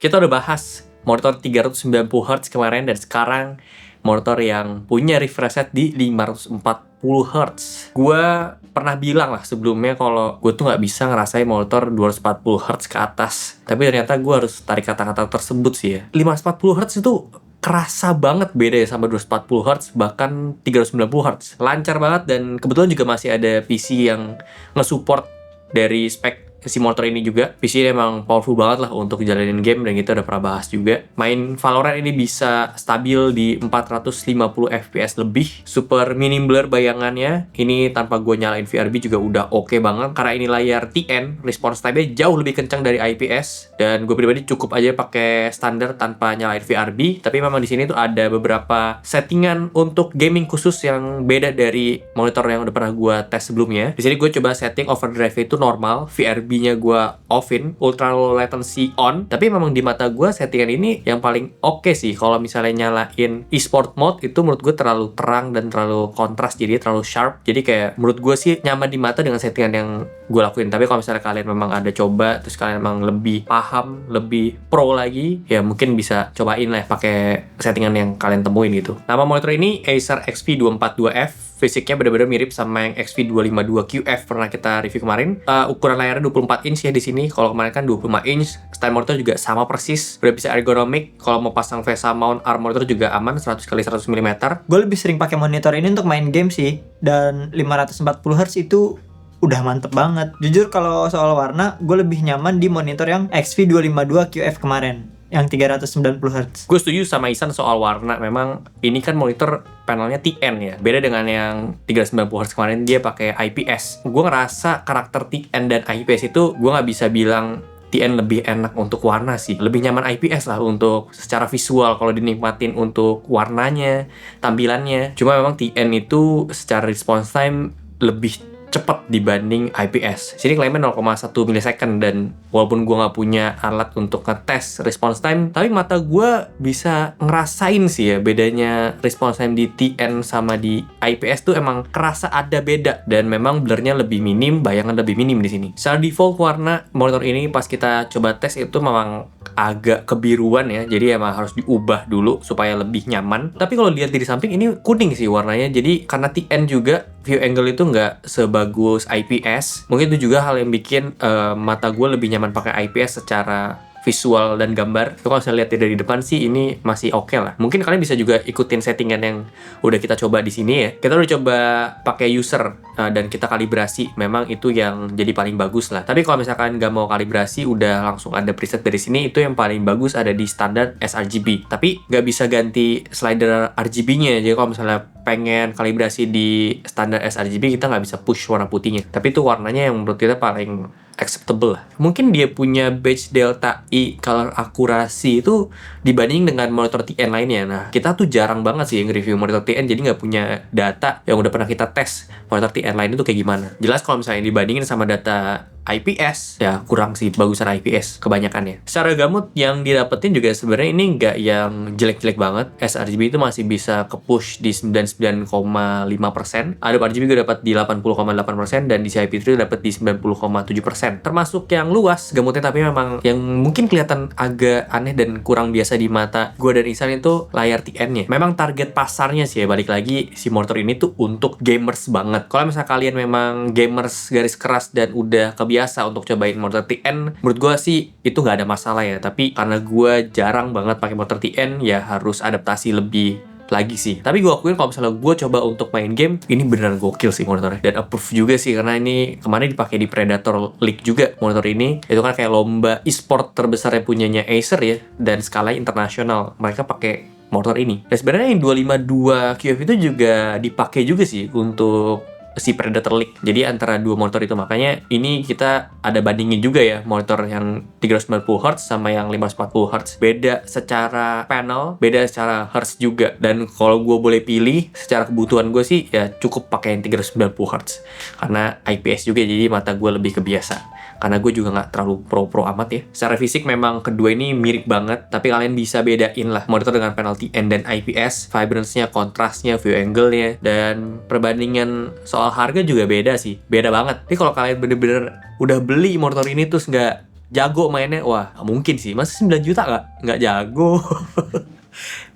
Kita udah bahas monitor 390Hz kemarin, dan sekarang monitor yang punya refresh rate di 540Hz. Gue pernah bilang lah sebelumnya kalau gue tuh nggak bisa ngerasain monitor 240Hz ke atas. Tapi ternyata gue harus tarik kata-kata tersebut sih ya. 540Hz itu kerasa banget beda ya sama 240Hz, bahkan 390Hz. Lancar banget, dan kebetulan juga masih ada PC yang nge-support dari spek si motor ini juga. PC ini emang powerful banget lah untuk jalanin game, dan kita udah pernah bahas juga. Main Valorant ini bisa stabil di 450 FPS lebih. Super minim blur bayangannya. Ini tanpa gue nyalain VRB juga udah oke banget. Karena ini layar TN, response time-nya jauh lebih kencang dari IPS. Dan gue pribadi cukup aja pakai standar tanpa nyalain VRB. Tapi memang di sini tuh ada beberapa settingan untuk gaming khusus yang beda dari monitor yang udah pernah gue tes sebelumnya. Di sini gue coba setting overdrive itu normal, VRB-nya gue offin, ultra low latency on. Tapi memang di mata gue settingan ini yang paling oke sih. Kalau misalnya nyalain e-sport mode itu menurut gue terlalu terang dan terlalu kontras, jadi terlalu sharp. Jadi kayak menurut gue sih nyaman di mata dengan settingan yang gue lakuin. Tapi kalau misalnya kalian memang ada coba, terus kalian memang lebih paham, lebih pro lagi, ya mungkin bisa cobain lah pakai settingan yang kalian temuin gitu. Nama monitor ini Acer XP242F. Fisiknya benar-benar mirip sama yang XP252QF pernah kita review kemarin. Ukuran layarnya 24 inch ya di sini. Kalau kemarin kan 25 inch. Style monitor juga sama persis. Udah bisa ergonomik. Kalau mau pasang VESA mount ARM monitor juga aman, 100x100 mm. Gue lebih sering pakai monitor ini untuk main game sih. Dan 540Hz itu udah mantep banget. Jujur kalau soal warna, gue lebih nyaman di monitor yang XP252QF kemarin, yang 390Hz. Gue setuju sama Isan soal warna. Memang ini kan monitor panelnya TN ya. Beda dengan yang 390Hz kemarin, dia pakai IPS. Gue ngerasa karakter TN dan IPS itu, gue nggak bisa bilang TN lebih enak untuk warna sih. Lebih nyaman IPS lah untuk secara visual kalau dinikmatin untuk warnanya, tampilannya. Cuma memang TN itu secara response time lebih cepat dibanding IPS. Sini klaimnya 0,1 millisecond, dan walaupun gue nggak punya alat untuk ngetes response time, tapi mata gue bisa ngerasain sih ya bedanya response time di TN sama di IPS tuh emang kerasa ada beda, dan memang blurnya lebih minim, bayangan lebih minim di sini. Secara default warna monitor ini pas kita coba tes itu memang agak kebiruan ya, jadi emang harus diubah dulu supaya lebih nyaman. Tapi kalau lihat di samping ini kuning sih warnanya, jadi karena TN juga view angle itu nggak sebagus IPS. Mungkin itu juga hal yang bikin mata gue lebih nyaman pakai IPS secara visual dan gambar. Itu kalau saya lihat dari depan sih ini masih oke lah. Mungkin kalian bisa juga ikutin settingan yang udah kita coba di sini ya. Kita udah coba pakai user dan kita kalibrasi. Memang itu yang jadi paling bagus lah. Tapi kalau misalkan nggak mau kalibrasi, udah langsung ada preset dari sini, itu yang paling bagus ada di standar sRGB. Tapi nggak bisa ganti slider RGB-nya. Jadi kalau misalnya pengen kalibrasi di standar sRGB, kita nggak bisa push warna putihnya. Tapi itu warnanya yang menurut kita paling acceptable lah. Mungkin dia punya batch delta I color akurasi itu dibanding dengan monitor TN lainnya. Nah, kita tuh jarang banget sih nge-review monitor TN, jadi nggak punya data yang udah pernah kita tes monitor TN lain itu kayak gimana. Jelas kalau misalnya dibandingin sama data IPS, ya kurang sih bagusan IPS kebanyakannya. Secara gamut yang didapetin juga sebenarnya ini nggak yang jelek-jelek banget. sRGB itu masih bisa ke-push di 99,5%. Adobe RGB gue dapat di 80,8%, dan di CIP3 dapat di 90,7%. Termasuk yang luas gamutnya, tapi memang yang mungkin kelihatan agak aneh dan kurang biasa di mata gue dan Isan itu layar TN-nya. Memang target pasarnya sih ya, balik lagi si monitor ini tuh untuk gamers banget. Kalau misalnya kalian memang gamers garis keras dan udah biasa untuk cobain monitor TN, menurut gue sih itu nggak ada masalah ya. Tapi karena gue jarang banget pakai monitor TN, ya harus adaptasi lebih lagi sih. Tapi gue akuin kalau misalnya gue coba untuk main game, ini beneran gokil sih monitornya, dan approve juga sih, karena ini kemarin dipakai di Predator League juga monitor ini. Itu kan kayak lomba e-sport terbesar yang punyanya Acer ya, dan skalanya internasional. Mereka pakai motor ini. Dan sebenarnya yang 252QF itu juga dipakai juga sih untuk si Predator League. Jadi antara dua monitor itu, makanya ini kita ada bandingin juga ya, monitor yang 390Hz sama yang 540Hz. Beda secara panel, beda secara Hz juga. Dan kalau gue boleh pilih, secara kebutuhan gue sih ya cukup pakai yang 390Hz. Karena IPS juga, jadi mata gue lebih kebiasa. Karena gue juga nggak terlalu pro-pro amat ya. Secara fisik memang kedua ini mirip banget, tapi kalian bisa bedain lah monitor dengan panel TN dan IPS, vibrance-nya, kontrasnya, view angle-nya, dan perbandingan soal harga juga beda sih. Beda banget. Tapi kalau kalian bener-bener udah beli monitor ini terus nggak jago mainnya, wah mungkin sih. Masa 9 juta nggak jago.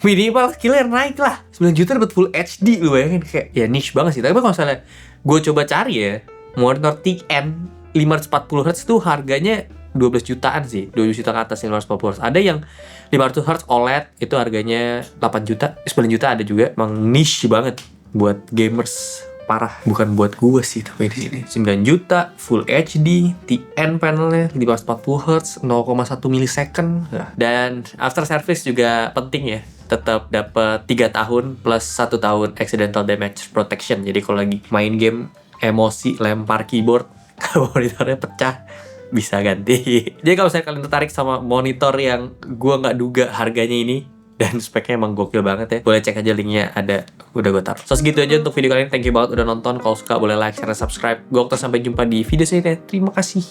Minimal skillnya naik lah. 9 juta dapat Full HD, lu bayangin, kayak ya niche banget sih. Tapi kalau misalnya gue coba cari ya, monitor TN 540Hz tuh harganya 12 jutaan sih, 12 juta ke atas 540Hz. Ada yang 500Hz OLED itu harganya 8 juta, 9 juta ada juga. Emang niche banget buat gamers parah. Bukan buat gue sih, tapi di sini 9 juta Full HD TN panelnya 540Hz 0,1 milisecond. Dan after service juga penting ya, tetap dapat 3 tahun plus 1 tahun accidental damage protection. Jadi kalau lagi main game emosi lempar keyboard kalau monitornya pecah bisa ganti. Jadi kalau misalnya kalian tertarik sama monitor yang gue nggak duga harganya ini dan speknya emang gokil banget ya, boleh cek aja linknya, ada, udah gue taruh. So segitu aja untuk video kali ini. Thank you banget udah nonton. Kalau suka boleh like, share, dan subscribe. Gue sampai jumpa di video selanjutnya. Terima kasih.